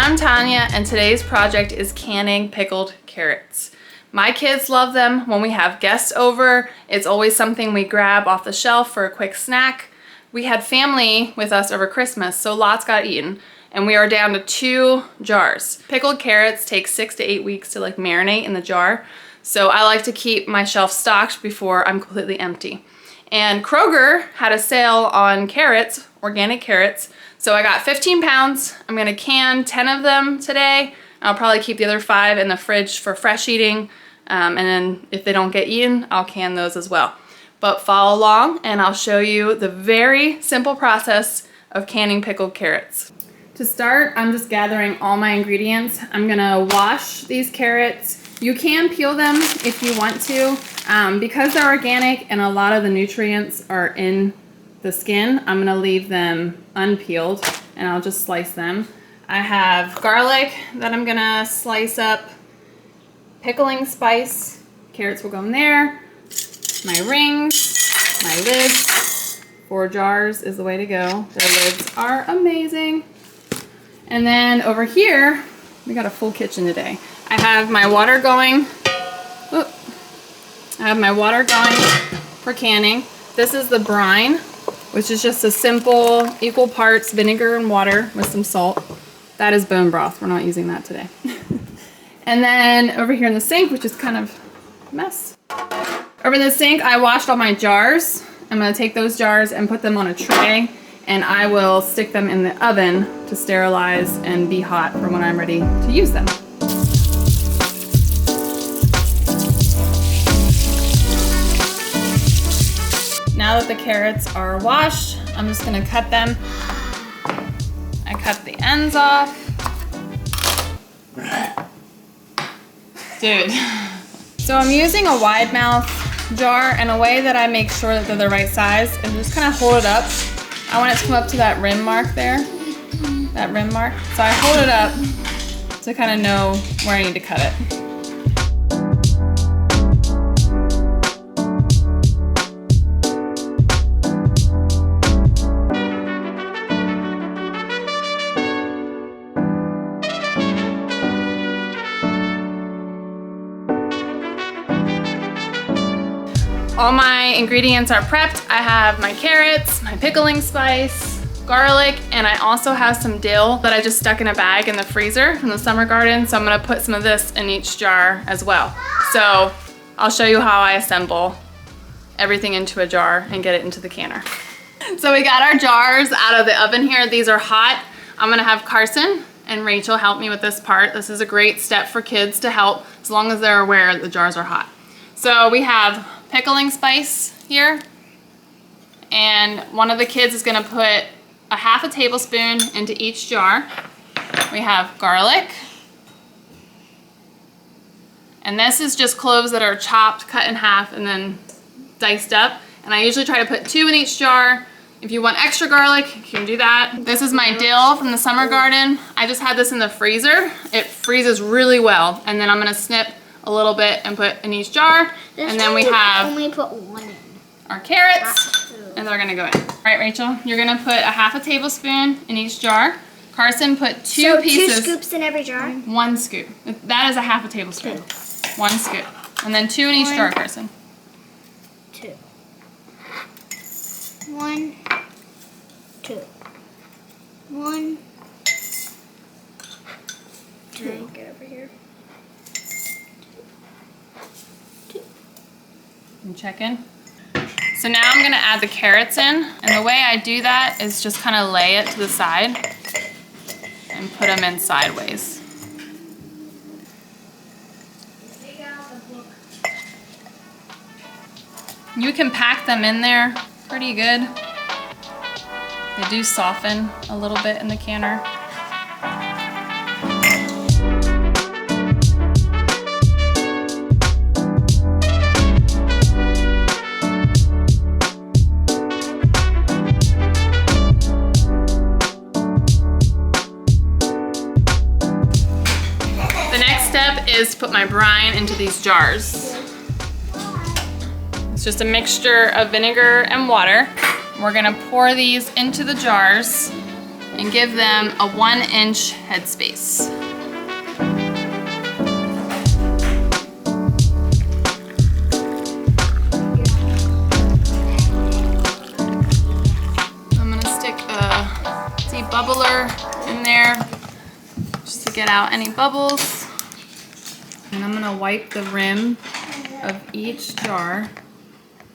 I'm Tanya, and today's project is canning pickled carrots. My kids love them. When we have guests over, it's always something we grab off the shelf for a quick snack. We had family with us over Christmas, so lots got eaten, and we are down to 2 jars. Pickled carrots take 6 to 8 weeks to marinate in the jar, so I like to keep my shelf stocked before I'm completely empty. And Kroger had a sale on carrots, organic carrots, so I got 15 pounds. I'm gonna can 10 of them today. I'll probably keep the other 5 in the fridge for fresh eating, and then if they don't get eaten, I'll can those as well. But follow along and I'll show you the very simple process of canning pickled carrots. To start, I'm just gathering all my ingredients. I'm gonna wash these carrots. You can peel them if you want to. Because they're organic and a lot of the nutrients are in the skin, I'm gonna leave them unpeeled and I'll just slice them. I have garlic that I'm gonna slice up, pickling spice, carrots will go in there, my rings, my lids. 4 jars is the way to go. Their lids are amazing. And then over here, we got a full kitchen today. I have my water going. Whoop. I have my water going for canning. This is the brine, which is just a simple equal parts vinegar and water with some salt. That is bone broth. We're not using that today. And then over here in the sink, which is kind of a mess. Over in the sink, I washed all my jars. I'm gonna take those jars and put them on a tray, and I will stick them in the oven to sterilize and be hot for when I'm ready to use them. Now that the carrots are washed, I'm just gonna cut them. I cut the ends off. Dude. So I'm using a wide mouth jar, and a way that I make sure that they're the right size and just kind of hold it up. I want it to come up to that rim mark there. That rim mark. So I hold it up to kind of know where I need to cut it. All my ingredients are prepped. I have my carrots, my pickling spice, garlic, and I also have some dill that I just stuck in a bag in the freezer from the summer garden. So I'm gonna put some of this in each jar as well. So I'll show you how I assemble everything into a jar and get it into the canner. So we got our jars out of the oven here. These are hot. I'm gonna have Carson and Rachel help me with this part. This is a great step for kids to help as long as they're aware that the jars are hot. So we have pickling spice here, and one of the kids is gonna put a ½ tablespoon into each jar. We have garlic, and this is just cloves that are chopped, cut in half, and then diced up. And I usually try to put 2 in each jar. If you want extra garlic, you can do that. This is my dill from the summer garden. I just had this in the freezer. It freezes really well, and then I'm gonna snip a little bit and put in each jar. And then we have only put 1 in. Our carrots, and they're gonna go in. All right, Rachel, you're gonna put a ½ tablespoon in each jar. Carson put 2 pieces. 2 scoops in every jar? 1 scoop. That is a ½ tablespoon. 1 scoop. And then 2 in each jar, Carson. 2. 1, 2. 1, 2. Get over here. And check in. So now I'm gonna add the carrots in, and the way I do that is just kind of lay it to the side and put them in sideways. You can pack them in there pretty good. They do soften a little bit in the canner. Is to put my brine into these jars. It's just a mixture of vinegar and water. We're gonna pour these into the jars and give them a 1-inch headspace. I'm gonna stick a debubbler in there just to get out any bubbles. And I'm gonna wipe the rim of each jar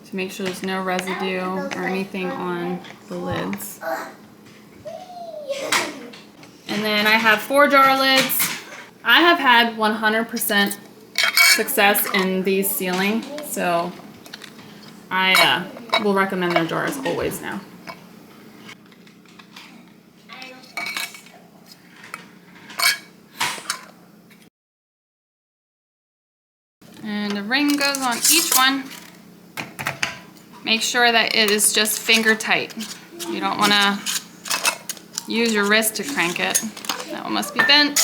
to make sure there's no residue or anything on the lids. And then I have 4 jar lids. I have had 100% success in these sealing, so I will recommend their jars always now. And the ring goes on each one. Make sure that it is just finger tight. You don't want to use your wrist to crank it. That one must be bent.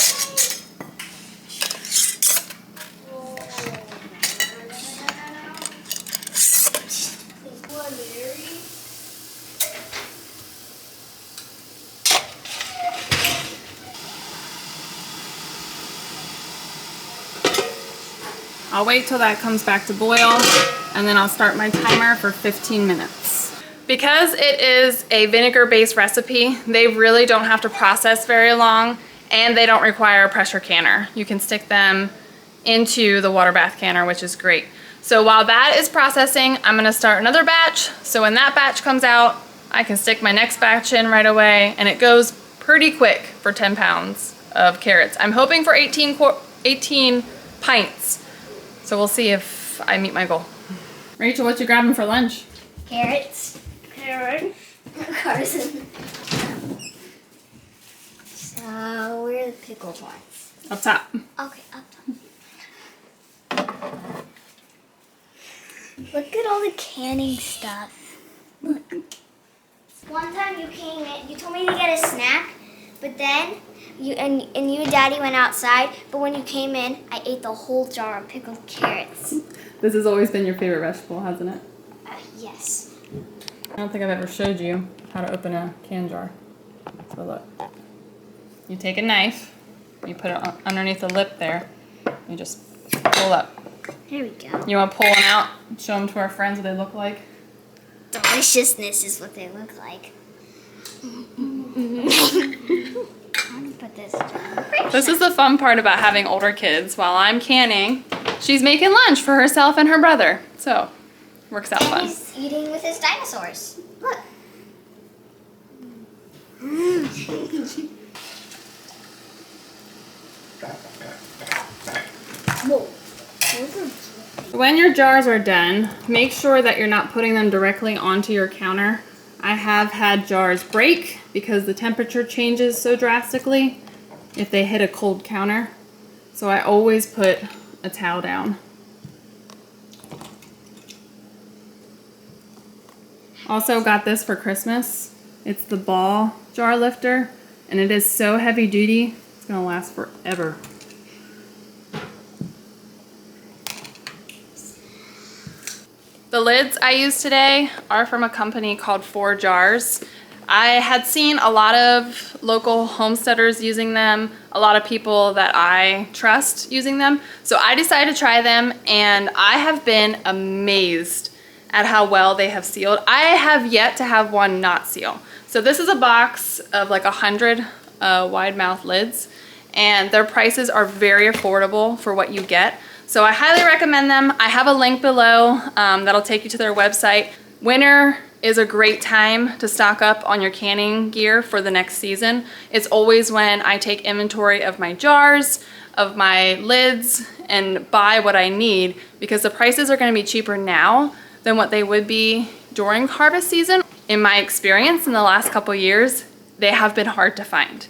I'll wait till that comes back to boil, and then I'll start my timer for 15 minutes. Because it is a vinegar-based recipe, they really don't have to process very long, and they don't require a pressure canner. You can stick them into the water bath canner, which is great. So while that is processing, I'm gonna start another batch. So when that batch comes out, I can stick my next batch in right away, and it goes pretty quick for 10 pounds of carrots. I'm hoping for 18 pints. So we'll see if I meet my goal. Rachel, what you grabbing for lunch? Carrots. Carrot. Carson. So where are the pickled ones? Up top. Okay, up top. Look at all the canning stuff. Look. One time you came in, you told me to get a snack, but then you and you and Daddy went outside, but when you came in, I ate the whole jar of pickled carrots. This has always been your favorite vegetable, hasn't it? Yes. I don't think I've ever showed you how to open a can jar. So look. You take a knife, you put it underneath the lip there, you just pull up. Here we go. You want to pull one out, show them to our friends what they look like? Deliciousness is what they look like. Put this down. This is the fun part about having older kids. While I'm canning, she's making lunch for herself and her brother. So, works out fun. He's eating with his dinosaurs. Look. Whoa. When your jars are done, make sure that you're not putting them directly onto your counter. I have had jars break because the temperature changes so drastically if they hit a cold counter. So I always put a towel down. Also got this for Christmas. It's the ball jar lifter, and it is so heavy duty, it's gonna last forever. The lids I use today are from a company called 4 Jars. I had seen a lot of local homesteaders using them, a lot of people that I trust using them. So I decided to try them, and I have been amazed at how well they have sealed. I have yet to have one not seal. So this is a box of like 100 wide mouth lids, and their prices are very affordable for what you get. So I highly recommend them. I have a link below that'll take you to their website. Winter is a great time to stock up on your canning gear for the next season. It's always when I take inventory of my jars, of my lids, and buy what I need, because the prices are gonna be cheaper now than what they would be during harvest season. In my experience in the last couple years, they have been hard to find.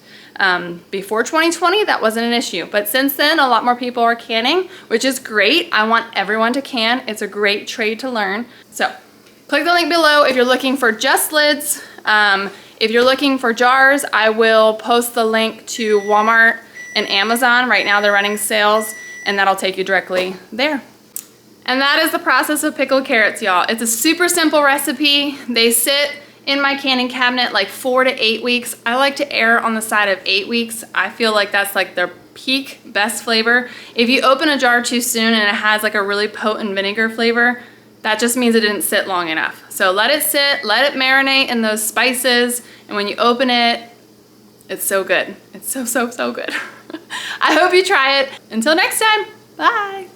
Before 2020, that wasn't an issue. But since then, a lot more people are canning, which is great. I want everyone to can. It's a great trade to learn. So click the link below if you're looking for just lids. If you're looking for jars, I will post the link to Walmart and Amazon. Right now they're running sales, and that'll take you directly there. And that is the process of pickled carrots, y'all. It's a super simple recipe. They sit in my canning cabinet like 4 to 8 weeks. I like to err on the side of 8 weeks. I feel like that's like their peak best flavor. If you open a jar too soon and it has like a really potent vinegar flavor, that just means it didn't sit long enough. So let it sit, let it marinate in those spices, and when you open it, it's so good. It's so, so, so good. I hope you try it. Until next time, bye.